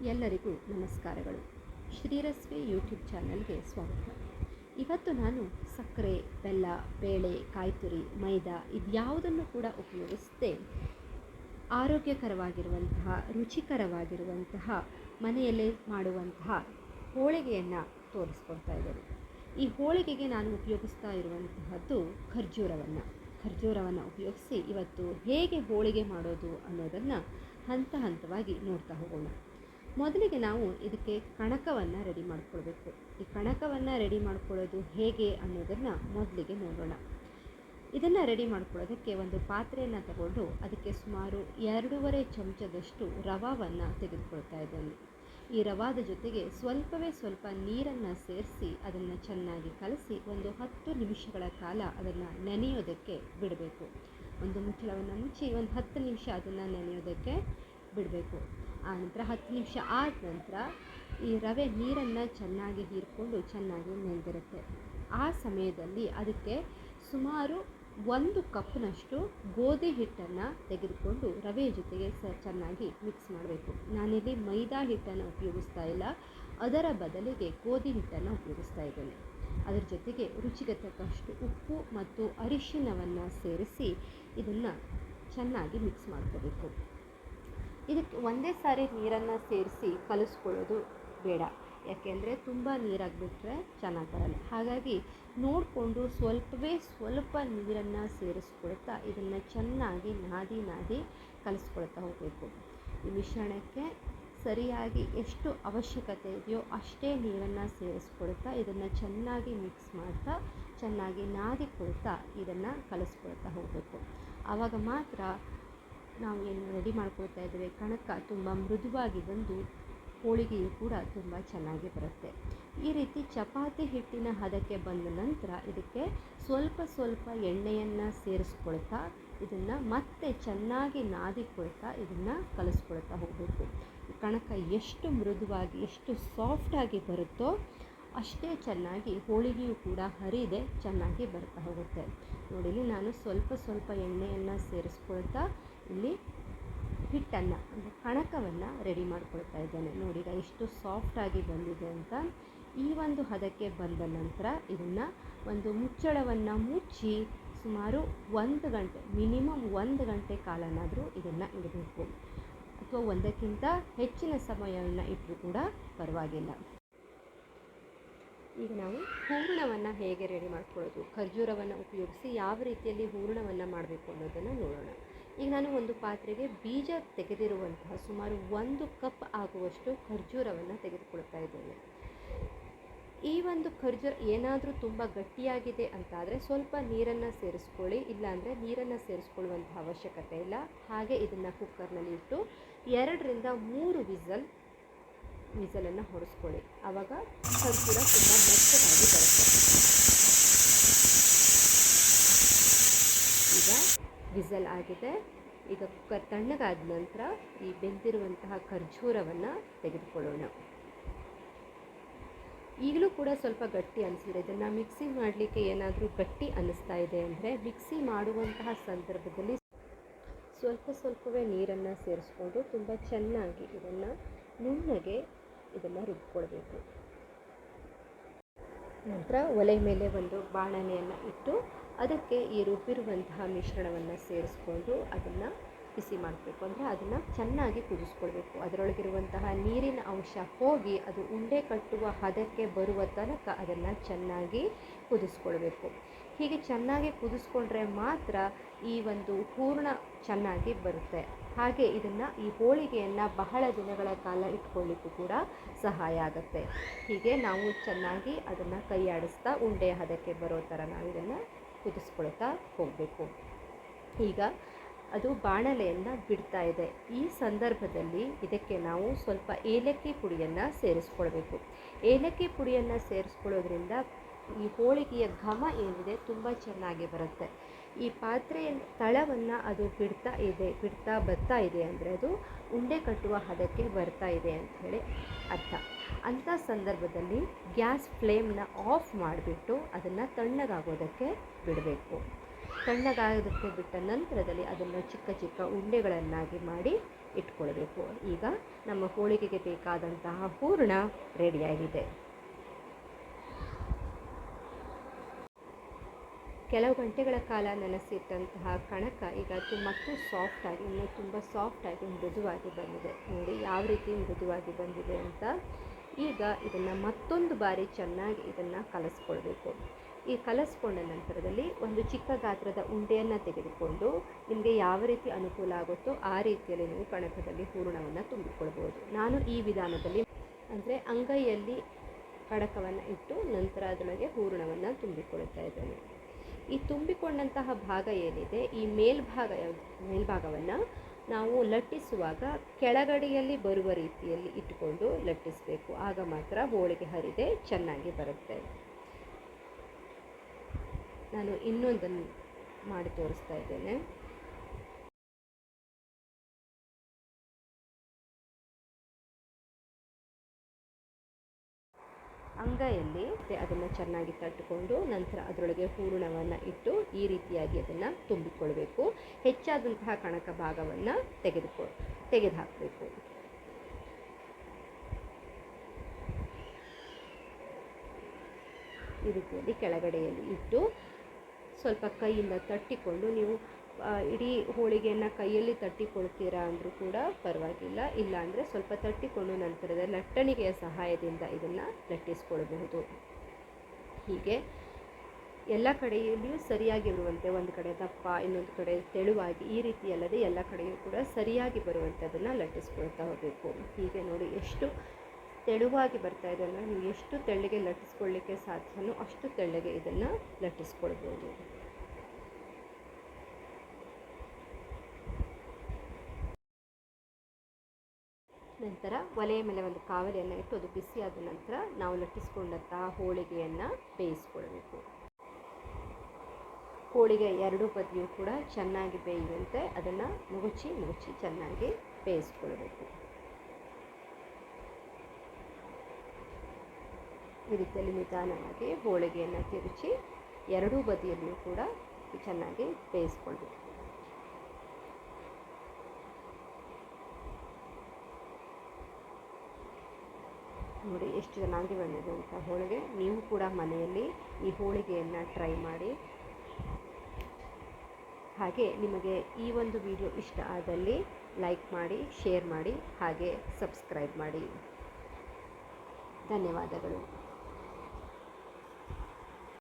ಎಲ್ಲರಿಗೂ ನಮಸ್ಕಾರಗಳು. ಶ್ರೀರಸ್ವಿ ಯೂಟ್ಯೂಬ್ ಚಾನಲ್ಗೆ ಸ್ವಾಗತ. ಇವತ್ತು ನಾನು ಸಕ್ಕರೆ, ಬೆಲ್ಲ, ಬೇಳೆ, ಕಾಯ್ತುರಿ, ಮೈದಾ ಇದ್ಯಾವುದನ್ನು ಕೂಡ ಉಪಯೋಗಿಸದೆ ಆರೋಗ್ಯಕರವಾಗಿರುವಂತಹ, ರುಚಿಕರವಾಗಿರುವಂತಹ ಮನೆಯಲ್ಲೇ ಮಾಡುವಂತಹ ಹೋಳಿಗೆಯನ್ನು ತೋರಿಸ್ಕೊಡ್ತಾ ಇದ್ದೇನೆ. ಈ ಹೋಳಿಗೆಗೆ ನಾನು ಉಪಯೋಗಿಸ್ತಾ ಇರುವಂತಹದ್ದು ಖರ್ಜೂರವನ್ನು ಉಪಯೋಗಿಸಿ ಇವತ್ತು ಹೇಗೆ ಹೋಳಿಗೆ ಮಾಡೋದು ಅನ್ನೋದನ್ನು ಹಂತ ಹಂತವಾಗಿ ನೋಡ್ತಾ ಹೋಗೋಣ. ಮೊದಲಿಗೆ ನಾವು ಇದಕ್ಕೆ ಕಣಕವನ್ನು ರೆಡಿ ಮಾಡ್ಕೊಳ್ಬೇಕು. ಈ ಕಣಕವನ್ನು ರೆಡಿ ಮಾಡ್ಕೊಳ್ಳೋದು ಹೇಗೆ ಅನ್ನೋದನ್ನು ಮೊದಲಿಗೆ ನೋಡೋಣ. ಇದನ್ನು ರೆಡಿ ಮಾಡ್ಕೊಳ್ಳೋದಕ್ಕೆ ಒಂದು ಪಾತ್ರೆಯನ್ನು ತಗೊಂಡು ಅದಕ್ಕೆ ಸುಮಾರು 2.5 ಚಮಚದಷ್ಟು ರವಾವನ್ನು ತೆಗೆದುಕೊಳ್ತಾ ಇದ್ದೇನೆ. ಈ ರವಾದ ಜೊತೆಗೆ ಸ್ವಲ್ಪ ನೀರನ್ನು ಸೇರಿಸಿ ಅದನ್ನು ಚೆನ್ನಾಗಿ ಕಲಸಿ ಒಂದು 10 ನಿಮಿಷಗಳ ಕಾಲ ಅದನ್ನು ನೆನೆಯೋದಕ್ಕೆ ಬಿಡಬೇಕು. ಒಂದು ಮುಚ್ಚಳವನ್ನು ಮುಚ್ಚಿ ಒಂದು 10 ನಿಮಿಷ ಅದನ್ನು ನೆನೆಯೋದಕ್ಕೆ ಬಿಡಬೇಕು. ಆನಂತರ 10 ನಿಮಿಷ ಆದ ನಂತರ ಈ ರವೆ ನೀರನ್ನು ಚೆನ್ನಾಗಿ ಹೀರಿಕೊಂಡು ಚೆನ್ನಾಗಿ ನೆಂದಿರುತ್ತೆ. ಆ ಸಮಯದಲ್ಲಿ ಅದಕ್ಕೆ ಸುಮಾರು 1 ಕಪ್ನಷ್ಟು ಗೋಧಿ ಹಿಟ್ಟನ್ನು ತೆಗೆದುಕೊಂಡು ರವೆಯ ಜೊತೆಗೆ ಚೆನ್ನಾಗಿ ಮಿಕ್ಸ್ ಮಾಡಬೇಕು. ನಾನಿಲ್ಲಿ ಮೈದಾ ಹಿಟ್ಟನ್ನು ಉಪಯೋಗಿಸ್ತಾ ಇಲ್ಲ, ಅದರ ಬದಲಿಗೆ ಗೋಧಿ ಹಿಟ್ಟನ್ನು ಉಪಯೋಗಿಸ್ತಾ ಇದ್ದೇನೆ. ಅದರ ಜೊತೆಗೆ ರುಚಿಗೆ ತಕ್ಕಷ್ಟು ಉಪ್ಪು ಮತ್ತು ಅರಿಶಿಣವನ್ನು ಸೇರಿಸಿ ಇದನ್ನು ಚೆನ್ನಾಗಿ ಮಿಕ್ಸ್ ಮಾಡ್ಕೋಬೇಕು. ಇದಕ್ಕೆ ಒಂದೇ ಸಾರಿ ನೀರನ್ನು ಸೇರಿಸಿ ಕಲಿಸ್ಕೊಳ್ಳೋದು ಬೇಡ, ಯಾಕೆಂದರೆ ತುಂಬ ನೀರಾಗಿಬಿಟ್ರೆ ಚೆನ್ನಾಗಿ ಬರಲ್ಲ. ಹಾಗಾಗಿ ನೋಡಿಕೊಂಡು ಸ್ವಲ್ಪ ನೀರನ್ನು ಸೇರಿಸ್ಕೊಳ್ತಾ ಇದನ್ನು ಚೆನ್ನಾಗಿ ನಾದಿ ಕಲಿಸ್ಕೊಳ್ತಾ ಹೋಗಬೇಕು. ಈ ಮಿಶ್ರಣಕ್ಕೆ ಸರಿಯಾಗಿ ಎಷ್ಟು ಅವಶ್ಯಕತೆ ಇದೆಯೋ ಅಷ್ಟೇ ನೀರನ್ನು ಸೇರಿಸ್ಕೊಳ್ತಾ ಇದನ್ನು ಚೆನ್ನಾಗಿ ಮಿಕ್ಸ್ ಮಾಡ್ತಾ ಚೆನ್ನಾಗಿ ನಾದಿಕೊಳ್ತಾ ಇದನ್ನು ಕಲಿಸ್ಕೊಳ್ತಾ ಹೋಗಬೇಕು. ಆವಾಗ ಮಾತ್ರ ನಾವು ಏನು ರೆಡಿ ಮಾಡ್ಕೊಳ್ತಾ ಇದ್ದೇವೆ ಕಣಕ ತುಂಬ ಮೃದುವಾಗಿ ಬಂದು ಹೋಳಿಗೆಯು ಕೂಡ ತುಂಬ ಚೆನ್ನಾಗಿ ಬರುತ್ತೆ. ಈ ರೀತಿ ಚಪಾತಿ ಹಿಟ್ಟಿನ ಹದಕ್ಕೆ ಬಂದ ನಂತರ ಇದಕ್ಕೆ ಸ್ವಲ್ಪ ಎಣ್ಣೆಯನ್ನು ಸೇರಿಸ್ಕೊಳ್ತಾ ಇದನ್ನು ಮತ್ತೆ ಚೆನ್ನಾಗಿ ನಾದಿಕೊಳ್ತಾ ಇದನ್ನು ಕಲಿಸ್ಕೊಳ್ತಾ ಹೋಗಬೇಕು. ಕಣಕ ಎಷ್ಟು ಮೃದುವಾಗಿ ಎಷ್ಟು ಸಾಫ್ಟಾಗಿ ಬರುತ್ತೋ ಅಷ್ಟೇ ಚೆನ್ನಾಗಿ ಹೋಳಿಗೆಯು ಕೂಡ ಹರಿದೆ ಚೆನ್ನಾಗಿ ಬರ್ತಾ ಹೋಗುತ್ತೆ. ನೋಡಿ, ನಾನು ಸ್ವಲ್ಪ ಎಣ್ಣೆಯನ್ನು ಸೇರಿಸ್ಕೊಳ್ತಾ ಇಲ್ಲಿ ಹಿಟ್ಟನ್ನು ಅಂದರೆ ಕಣಕವನ್ನು ರೆಡಿ ಮಾಡ್ಕೊಳ್ತಾ ಇದ್ದೇನೆ. ನೋಡಿ ಎಷ್ಟು ಸಾಫ್ಟಾಗಿ ಬಂದಿದೆ ಅಂತ. ಈ ಒಂದು ಹದಕ್ಕೆ ಬಂದ ನಂತರ ಇದನ್ನು ಒಂದು ಮುಚ್ಚಳವನ್ನು ಮುಚ್ಚಿ ಸುಮಾರು 1 ಗಂಟೆ ಮಿನಿಮಮ್ 1 ಗಂಟೆ ಕಾಲನಾದರೂ ಇದನ್ನು ಇಡಬೇಕು, ಅಥವಾ ಒಂದಕ್ಕಿಂತ ಹೆಚ್ಚಿನ ಸಮಯವನ್ನು ಇಟ್ಟರೂ ಕೂಡ ಪರವಾಗಿಲ್ಲ. ಈಗ ನಾವು ಹೂರಣವನ್ನು ಹೇಗೆ ರೆಡಿ ಮಾಡ್ಕೊಳ್ಳೋದು, ಖರ್ಜೂರವನ್ನು ಉಪಯೋಗಿಸಿ ಯಾವ ರೀತಿಯಲ್ಲಿ ಹೂರಣವನ್ನು ಮಾಡಬೇಕು ಅನ್ನೋದನ್ನು ನೋಡೋಣ. ಈಗ ನಾನು ಒಂದು ಪಾತ್ರೆಗೆ ಬೀಜ ತೆಗೆದಿರುವಂತಹ ಸುಮಾರು 1 ಕಪ್ ಆಗುವಷ್ಟು ಖರ್ಜೂರವನ್ನು ತೆಗೆದುಕೊಳ್ತಾ ಇದ್ದೇನೆ. ಈ ಒಂದು ಖರ್ಜೂರ ಏನಾದರೂ ತುಂಬ ಗಟ್ಟಿಯಾಗಿದೆ ಅಂತಾದರೆ ಸ್ವಲ್ಪ ನೀರನ್ನು ಸೇರಿಸ್ಕೊಳ್ಳಿ, ಇಲ್ಲಾಂದರೆ ನೀರನ್ನು ಸೇರಿಸ್ಕೊಳ್ಳುವಂಥ ಅವಶ್ಯಕತೆ ಇಲ್ಲ. ಹಾಗೆ ಇದನ್ನು ಕುಕ್ಕರ್ನಲ್ಲಿ ಇಟ್ಟು 2ರಿಂದ 3 ವಿಸಲನ್ನು ಹೊಡೆಸ್ಕೊಳ್ಳಿ. ಆವಾಗ ಖರ್ಜೂರ ತುಂಬ ಮೆತ್ತಗಾಗಿ ಬರುತ್ತೆ. ಈಗ ವಿಸಲ್ ಆಗಿದೆ. ಈಗ ಕುಕ್ಕರ್ ತಣ್ಣಗಾದ ನಂತರ ಈ ಬೆಂದಿರುವಂತಹ ಖರ್ಜೂರವನ್ನು ತೆಗೆದುಕೊಳ್ಳೋಣ. ಈಗಲೂ ಕೂಡ ಸ್ವಲ್ಪ ಗಟ್ಟಿ ಅನಿಸಿದೆ. ಇದನ್ನು ಮಿಕ್ಸಿ ಮಾಡಲಿಕ್ಕೆ ಏನಾದರೂ ಗಟ್ಟಿ ಅನ್ನಿಸ್ತಾ ಇದೆ ಅಂದರೆ ಮಿಕ್ಸಿ ಮಾಡುವಂತಹ ಸಂದರ್ಭದಲ್ಲಿ ಸ್ವಲ್ಪವೇ ನೀರನ್ನು ಸೇರಿಸ್ಕೊಂಡು ತುಂಬ ಚೆನ್ನಾಗಿ ಇದನ್ನು ನುಣ್ಣಗೆ ಇದನ್ನು ರುಬ್ಕೊಳ್ಬೇಕು. ನಂತರ ಒಲೆ ಮೇಲೆ ಒಂದು ಬಾಣಲೆಯನ್ನು ಇಟ್ಟು ಅದಕ್ಕೆ ಈ ರುಬ್ಬಿರುವಂತಹ ಮಿಶ್ರಣವನ್ನು ಸೇರಿಸ್ಕೊಂಡು ಅದನ್ನು ಬಿಸಿ ಮಾಡಬೇಕು. ಅಂದರೆ ಅದನ್ನು ಚೆನ್ನಾಗಿ ಕುದಿಸ್ಕೊಳ್ಬೇಕು. ಅದರೊಳಗಿರುವಂತಹ ನೀರಿನ ಅಂಶ ಹೋಗಿ ಅದು ಉಂಡೆ ಕಟ್ಟುವ ಹದಕ್ಕೆ ಬರುವ ತನಕ ಅದನ್ನು ಚೆನ್ನಾಗಿ ಕುದಿಸ್ಕೊಳ್ಬೇಕು. ಹೀಗೆ ಚೆನ್ನಾಗಿ ಕುದಿಸ್ಕೊಂಡ್ರೆ ಮಾತ್ರ ಈ ಒಂದು ಹೂರಣ ಚೆನ್ನಾಗಿ ಬರುತ್ತೆ. ಹಾಗೆ ಇದನ್ನು ಈ ಹೋಳಿಗೆಯನ್ನು ಬಹಳ ದಿನಗಳ ಕಾಲ ಇಟ್ಕೊಳ್ಳಿಕ್ಕೂ ಕೂಡ ಸಹಾಯ ಆಗುತ್ತೆ. ಹೀಗೆ ನಾವು ಚೆನ್ನಾಗಿ ಅದನ್ನು ಕೈಯಾಡಿಸ್ತಾ ಉಂಡೆಯ ಹದಕ್ಕೆ ಬರೋ ಥರ ನಾವು ಇದನ್ನು ಕುದಿಸ್ಕೊಳ್ತಾ ಹೋಗಬೇಕು. ಈಗ ಅದು ಬಾಣಲೆಯನ್ನು ಬಿಡ್ತಾ ಇದೆ. ಈ ಸಂದರ್ಭದಲ್ಲಿ ಇದಕ್ಕೆ ನಾವು ಸ್ವಲ್ಪ ಏಲಕ್ಕಿ ಪುಡಿಯನ್ನು ಸೇರಿಸ್ಕೊಳ್ಬೇಕು. ಏಲಕ್ಕಿ ಪುಡಿಯನ್ನು ಸೇರಿಸ್ಕೊಳ್ಳೋದ್ರಿಂದ ಈ ಹೋಳಿಗೆಯ ಘಮ ಏನಿದೆ ತುಂಬ ಚೆನ್ನಾಗಿ ಬರುತ್ತೆ. ಈ ಪಾತ್ರೆಯ ತಳವನ್ನು ಅದು ಬಿಡ್ತಾ ಬರ್ತಾ ಇದೆ ಅಂದರೆ ಅದು ಉಂಡೆ ಕಟ್ಟುವ ಹದಕ್ಕೆ ಬರ್ತಾ ಇದೆ ಅಂಥೇಳಿ ಅರ್ಥ. ಅಂಥ ಸಂದರ್ಭದಲ್ಲಿ ಗ್ಯಾಸ್ ಫ್ಲೇಮ್ನ ಆಫ್ ಮಾಡಿಬಿಟ್ಟು ಅದನ್ನು ತಣ್ಣಗಾಗೋದಕ್ಕೆ ಬಿಡಬೇಕು. ತಣ್ಣಗಾಗೋದಕ್ಕೆ ಬಿಟ್ಟ ನಂತರದಲ್ಲಿ ಅದನ್ನು ಚಿಕ್ಕ ಚಿಕ್ಕ ಉಂಡೆಗಳನ್ನಾಗಿ ಮಾಡಿ ಇಟ್ಕೊಳ್ಬೇಕು. ಈಗ ನಮ್ಮ ಹೋಳಿಗೆಗೆ ಬೇಕಾದಂತಹ ಹೂರಣ ರೆಡಿಯಾಗಿದೆ. ಕೆಲವು ಗಂಟೆಗಳ ಕಾಲ ನೆನೆಸಿಟ್ಟಂತಹ ಕಣಕ ಈಗ ಮತ್ತು ಸಾಫ್ಟಾಗಿ, ಇನ್ನೂ ತುಂಬ ಸಾಫ್ಟಾಗಿ ಮೃದುವಾಗಿ ಬಂದಿದೆ. ನೋಡಿ ಯಾವ ರೀತಿ ಮೃದುವಾಗಿ ಬಂದಿದೆ ಅಂತ. ಈಗ ಇದನ್ನು ಮತ್ತೊಂದು ಬಾರಿ ಚೆನ್ನಾಗಿ ಇದನ್ನು ಕಲಸ್ಕೊಳ್ಬೇಕು. ಈ ಕಲಸ್ಕೊಂಡ ನಂತರದಲ್ಲಿ ಒಂದು ಚಿಕ್ಕ ಗಾತ್ರದ ಉಂಡೆಯನ್ನು ತೆಗೆದುಕೊಂಡು ನಿಮಗೆ ಯಾವ ರೀತಿ ಅನುಕೂಲ ಆಗುತ್ತೋ ಆ ರೀತಿಯಲ್ಲಿ ನೀವು ಕಣಕದಲ್ಲಿ ಹೂರಣವನ್ನು ತುಂಬಿಕೊಳ್ಬೋದು. ನಾನು ಈ ವಿಧಾನದಲ್ಲಿ ಅಂದರೆ ಅಂಗೈಯಲ್ಲಿ ಕಣಕವನ್ನು ಇಟ್ಟು ನಂತರ ಅದರೊಳಗೆ ಹೂರಣವನ್ನು ತುಂಬಿಕೊಳ್ತಾ ಇದ್ದೇನೆ. ಈ ತುಂಬಿಕೊಂಡಂತಹ ಭಾಗ ಏನಿದೆ, ಈ ಮೇಲ್ಭಾಗವನ್ನು ನಾವು ಲಟ್ಟಿಸುವಾಗ ಕೆಳಗಡೆಯಲ್ಲಿ ಬರುವ ರೀತಿಯಲ್ಲಿ ಇಟ್ಟುಕೊಂಡು ಲಟ್ಟಿಸಬೇಕು. ಆಗ ಮಾತ್ರ ಹೋಳಿಗೆ ಹರಿದೆ ಚೆನ್ನಾಗಿ ಬರುತ್ತೆ. ನಾನು ಇನ್ನೊಂದನ್ನು ಮಾಡಿ ತೋರಿಸ್ತಾ ಇದ್ದೇನೆ. ಅಂಗೈಯಲ್ಲಿ ಅದನ್ನು ಚೆನ್ನಾಗಿ ತಟ್ಟಿಕೊಂಡು ನಂತರ ಅದರೊಳಗೆ ಹೂರಣವನ್ನು ಇಟ್ಟು ಈ ರೀತಿಯಾಗಿ ಅದನ್ನು ತುಂಬಿಕೊಳ್ಬೇಕು. ಹೆಚ್ಚಾದಂತಹ ಕಣಕ ಭಾಗವನ್ನು ತೆಗೆದುಹಾಕಬೇಕು. ಈ ರೀತಿಯಲ್ಲಿ ಕೆಳಗಡೆಯಲ್ಲಿ ಇಟ್ಟು ಸ್ವಲ್ಪ ಕೈಯಿಂದ ತಟ್ಟಿಕೊಂಡು, ನೀವು ಇಡೀ ಹೋಳಿಗೆಯನ್ನು ಕೈಯಲ್ಲಿ ತಟ್ಟಿಕೊಳ್ತೀರಾ ಅಂದರೂ ಕೂಡ ಪರವಾಗಿಲ್ಲ, ಇಲ್ಲಾಂದರೆ ಸ್ವಲ್ಪ ತಟ್ಟಿಕೊಂಡು ನಂತರದ ಲಟ್ಟಣಿಗೆಯ ಸಹಾಯದಿಂದ ಇದನ್ನು ಲಟ್ಟಿಸ್ಕೊಳ್ಬಹುದು. ಹೀಗೆ ಎಲ್ಲ ಕಡೆಯಲ್ಲಿಯೂ ಸರಿಯಾಗಿರುವಂತೆ, ಒಂದು ಕಡೆ ದಪ್ಪ ಇನ್ನೊಂದು ಕಡೆ ತೆಳುವಾಗಿ, ಈ ರೀತಿ ಅಲ್ಲದೆ ಎಲ್ಲ ಕಡೆಯೂ ಕೂಡ ಸರಿಯಾಗಿ ಬರುವಂಥದ್ದನ್ನು ಲಟ್ಟಿಸ್ಕೊಳ್ತಾ ಹೋಗಬೇಕು. ಹೀಗೆ ನೋಡಿ ಎಷ್ಟು ತೆಳುವಾಗಿ ಬರ್ತಾ ಇದೆ ಅಂದರೆ ನೀವು ಎಷ್ಟು ತೆಳ್ಳಗೆ ಲಟ್ಟಿಸ್ಕೊಳ್ಳಿಕ್ಕೆ ಸಾಧ್ಯನೋ ಅಷ್ಟು ತೆಳ್ಳಗೆ ಇದನ್ನು ಲಟ್ಟಿಸ್ಕೊಳ್ಬೋದು. ನಂತರ ಒಲೆಯ ಮೇಲೆ ಒಂದು ಕಾವಲಿಯನ್ನು ಇಟ್ಟು ಅದು ಬಿಸಿಯಾದ ನಂತರ ನಾವು ಲಟ್ಟಿಸ್ಕೊಂಡಂತಹ ಹೋಳಿಗೆಯನ್ನು ಬೇಯಿಸ್ಕೊಳ್ಬೇಕು. ಹೋಳಿಗೆ ಎರಡೂ ಬದಿಯೂ ಕೂಡ ಚೆನ್ನಾಗಿ ಬೇಯುವಂತೆ ಅದನ್ನು ಮುಗುಚಿ ಚೆನ್ನಾಗಿ ಬೇಯಿಸ್ಕೊಳ್ಬೇಕು. ಈ ರೀತಿಯಲ್ಲಿ ನಿಧಾನವಾಗಿ ಹೋಳಿಗೆಯನ್ನು ತಿರುಚಿ ಎರಡೂ ಬದಿಯಲ್ಲಿಯೂ ಕೂಡ ಚೆನ್ನಾಗಿ ಬೇಯಿಸ್ಕೊಳ್ಬೇಕು. ನೋಡಿ ಎಷ್ಟು ಚೆನ್ನಾಗಿ ಬಂದಿದೆ ಅಂತ ಹೋಳಿಗೆ. ನೀವು ಕೂಡ ಮನೆಯಲ್ಲಿ ಈ ಹೋಳಿಗೆಯನ್ನು ಟ್ರೈ ಮಾಡಿ. ಹಾಗೆ ನಿಮಗೆ ಈ ಒಂದು ವಿಡಿಯೋ ಇಷ್ಟ ಆದಲ್ಲಿ ಲೈಕ್ ಮಾಡಿ, ಶೇರ್ ಮಾಡಿ, ಹಾಗೆ ಸಬ್ಸ್ಕ್ರೈಬ್ ಮಾಡಿ. ಧನ್ಯವಾದಗಳು.